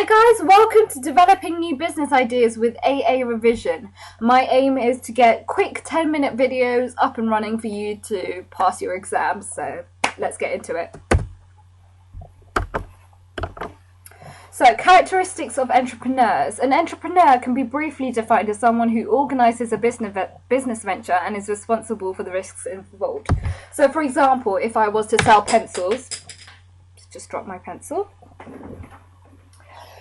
guys, welcome to Developing New Business Ideas with AARevision. My aim is to get quick 10-minute videos up and running for you to pass your exams, so let's get into it. So, characteristics of entrepreneurs. An entrepreneur can be briefly defined as someone who organises a business venture and is responsible for the risks involved. So, for example, if I was to sell pencils, just drop my pencil.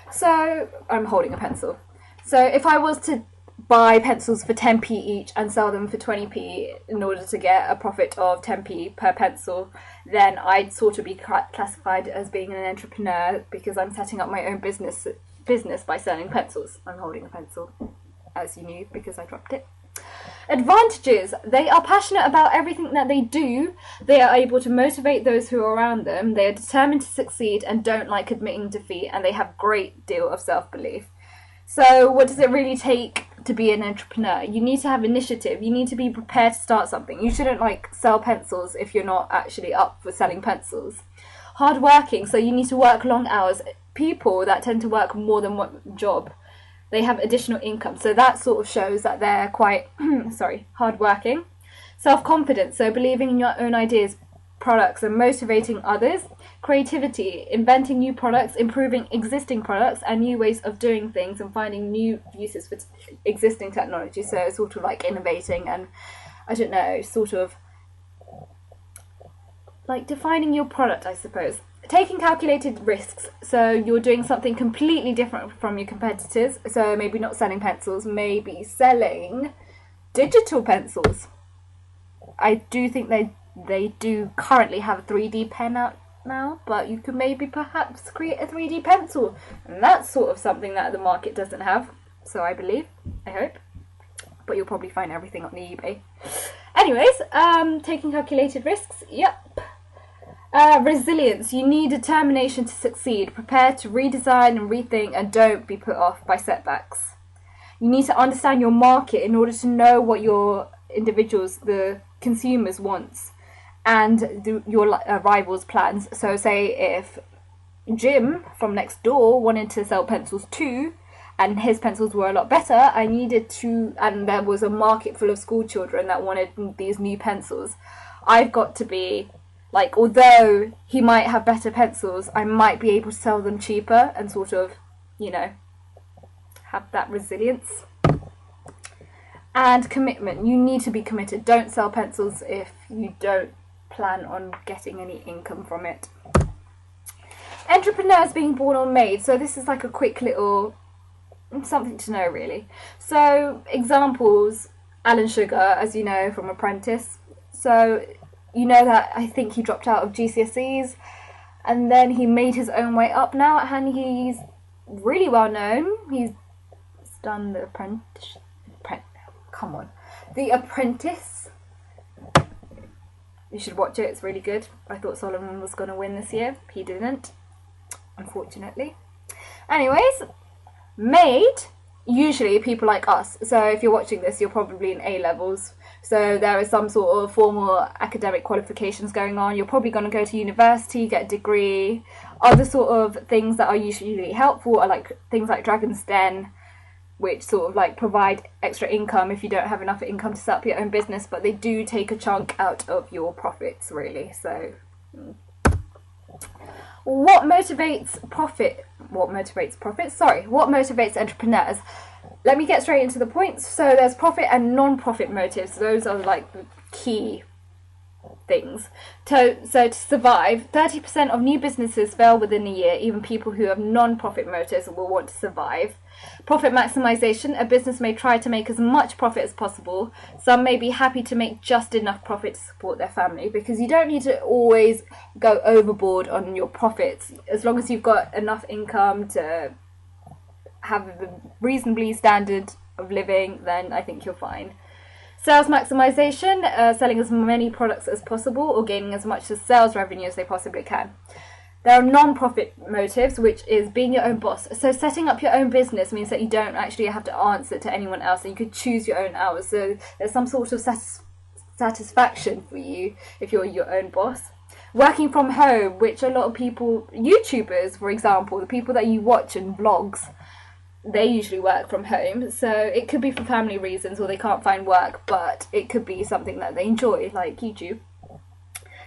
So, I'm holding a pencil. So, if I was to buy pencils for 10p each and sell them for 20p in order to get a profit of 10p per pencil, then I'd sort of be classified as being an entrepreneur because I'm setting up my own business by selling pencils. I'm holding a pencil, as you knew, because I dropped it. Advantages. They are passionate about everything that they do. They are able to motivate those who are around them. They are determined to succeed and don't like admitting defeat, and they have a great deal of self-belief. So what does it really take to be an entrepreneur? You need to have initiative. You need to be prepared to start something. You shouldn't sell pencils if you're not actually up for selling pencils. Hard working. So you need to work long hours. People that tend to work more than one job, they have additional income. So that sort of shows that they're quite hard working. Self-confidence. So believing in your own ideas, products, and motivating others. Creativity, inventing new products, improving existing products and new ways of doing things, and finding new uses for existing technology. So sort of like innovating and, I don't know, sort of like defining your product, I suppose. Taking calculated risks. So you're doing something completely different from your competitors. So maybe not selling pencils, maybe selling digital pencils. I do think they do currently have a 3D pen out now, but you could maybe perhaps create a 3D pencil, and that's sort of something that the market doesn't have, so I hope, but you'll probably find everything on the eBay. Anyways, taking calculated risks, yep. Resilience. You need determination to succeed, prepared to redesign and rethink, and don't be put off by setbacks. You need to understand your market in order to know what your individuals, the consumers, wants, and your rivals' plans. So say if Jim from next door wanted to sell pencils too, and his pencils were a lot better, and there was a market full of school children that wanted these new pencils, I've got to be although he might have better pencils, I might be able to sell them cheaper and sort of, have that resilience. And commitment. You need to be committed. Don't sell pencils if you don't plan on getting any income from it. Entrepreneurs being born or made. So this is like a quick little something to know, really. So examples: Alan Sugar, as you know from Apprentice. So you know that I think he dropped out of GCSEs and then he made his own way up now, and he's really well known. He's done The Apprentice. The Apprentice. You should watch it, it's really good. I thought Solomon was going to win this year. He didn't, unfortunately. Anyways, made, usually people like us. So if you're watching this, you're probably in A-levels. So there is some sort of formal academic qualifications going on. You're probably going to go to university, get a degree. Other sort of things that are usually helpful are things like Dragon's Den, which sort of provide extra income if you don't have enough income to set up your own business, but they do take a chunk out of your profits, really. So what motivates entrepreneurs? Let me get straight into the points. So there's profit and non-profit motives. Those are the key things. So to survive, 30% of new businesses fail within a year. Even people who have non-profit motives will want to survive. Profit maximization. A business may try to make as much profit as possible. Some may be happy to make just enough profit to support their family, because you don't need to always go overboard on your profits. As long as you've got enough income to have a reasonably standard of living, then I think you're fine. Sales maximization, selling as many products as possible or gaining as much sales revenue as they possibly can. There are non-profit motives, which is being your own boss. So setting up your own business means that you don't actually have to answer to anyone else, and you could choose your own hours. So there's some sort of satisfaction for you if you're your own boss. Working from home, which a lot of people, YouTubers for example, the people that you watch in vlogs, they usually work from home. So it could be for family reasons or they can't find work, but it could be something that they enjoy, like YouTube.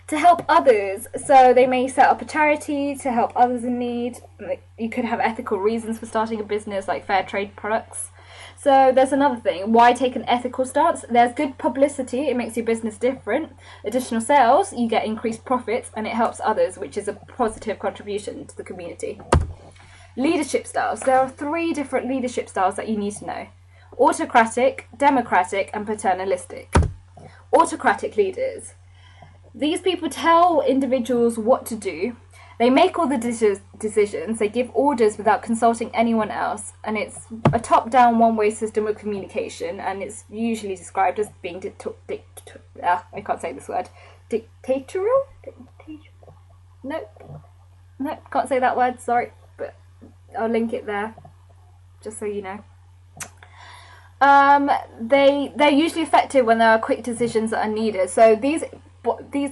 To help others, so they may set up a charity to help others in need. You could have ethical reasons for starting a business, like fair trade products. So there's another thing, why take an ethical stance? There's good publicity, it makes your business different. Additional sales, you get increased profits, and it helps others, which is a positive contribution to the community. Leadership styles. There are 3 different leadership styles that you need to know. Autocratic, democratic, and paternalistic. Autocratic leaders. These people tell individuals what to do. They make all the decisions. They give orders without consulting anyone else. And it's a top-down, one-way system of communication. And it's usually described as being I can't say this word. Dictatorial? Nope, can't say that word, sorry. But I'll link it there, just so you know. They're usually effective when there are quick decisions that are needed. So these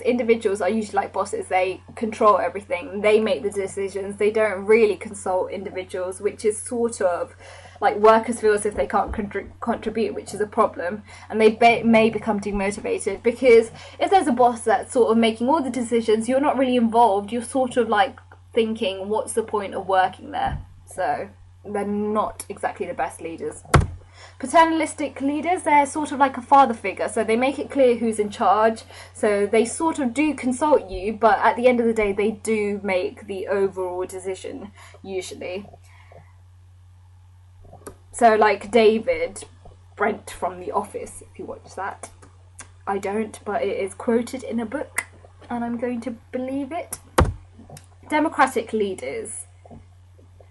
individuals are usually like bosses. They control everything. They make the decisions. They don't really consult individuals, which is sort of like workers feel as if they can't contribute, which is a problem. And they may become demotivated, because if there's a boss that's sort of making all the decisions, you're not really involved. You're sort of like thinking, what's the point of working there? So they're not exactly the best leaders. Paternalistic leaders, they're sort of like a father figure, so they make it clear who's in charge. So they sort of do consult you, but at the end of the day they do make the overall decision usually. So like David Brent from The Office, if you watch that. I don't, but it is quoted in a book and I'm going to believe it. Democratic leaders.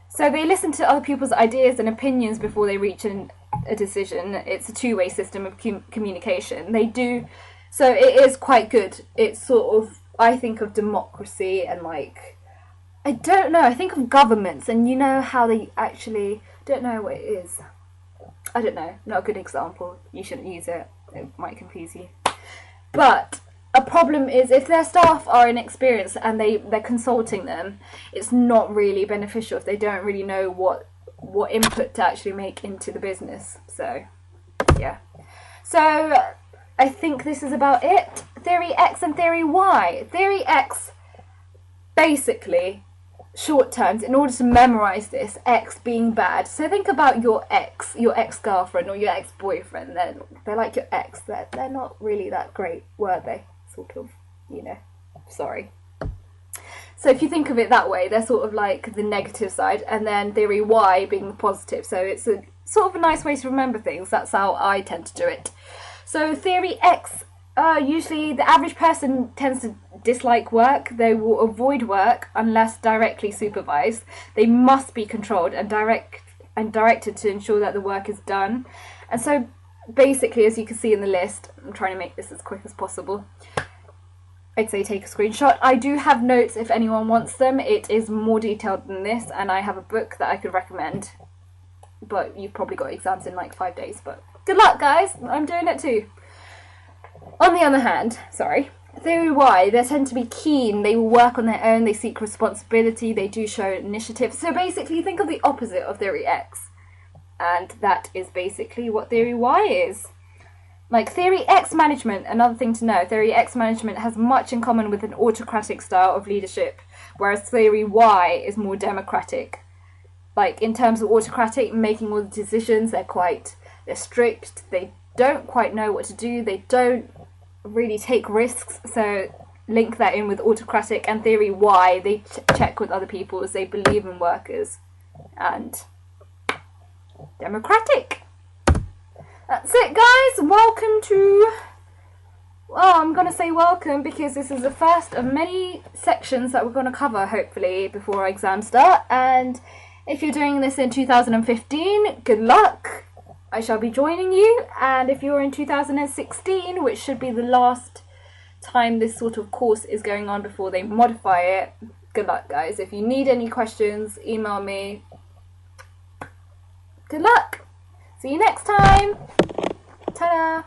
So they listen to other people's ideas and opinions before they reach a decision. It's a two-way system of communication. They do, so it is quite good. It's sort of, I think of democracy and like, I don't know, I think of governments and you know how they actually, don't know what it is. I don't know, not a good example. You shouldn't use it. It might confuse you. But a problem is if their staff are inexperienced and they're consulting them, it's not really beneficial if they don't really know what input to actually make into the business. So yeah, so I think this is about it. Theory X and Theory Y. Theory X, basically short terms, in order to memorize this, X being bad. So think about your ex-girlfriend or your ex-boyfriend. They're like your ex. They're not really that great, were they? Sort of, you know, sorry. So if you think of it that way, they're sort of like the negative side, and then Theory Y being the positive. So it's a sort of a nice way to remember things. That's how I tend to do it. So Theory X, usually the average person tends to dislike work. They will avoid work unless directly supervised. They must be controlled and directed to ensure that the work is done. And so basically, as you can see in the list, I'm trying to make this as quick as possible. I'd say take a screenshot. I do have notes if anyone wants them. It is more detailed than this, and I have a book that I could recommend. But you've probably got exams in like 5 days, but good luck guys, I'm doing it too. On the other hand, Theory Y, they tend to be keen, they will work on their own, they seek responsibility, they do show initiative. So basically think of the opposite of Theory X. And that is basically what Theory Y is. Like Theory X management, another thing to know, Theory X management has much in common with an autocratic style of leadership, whereas Theory Y is more democratic. Like in terms of autocratic, making all the decisions, they're strict, they don't quite know what to do, they don't really take risks, so link that in with autocratic. And Theory Y, they check with other people as they believe in workers. And democratic. That's it guys, welcome to, well, I'm going to say welcome because this is the first of many sections that we're going to cover hopefully before our exams start. And if you're doing this in 2015, good luck, I shall be joining you. And if you're in 2016, which should be the last time this sort of course is going on before they modify it, good luck guys. If you need any questions, email me. Good luck! See you next time! Ta-da!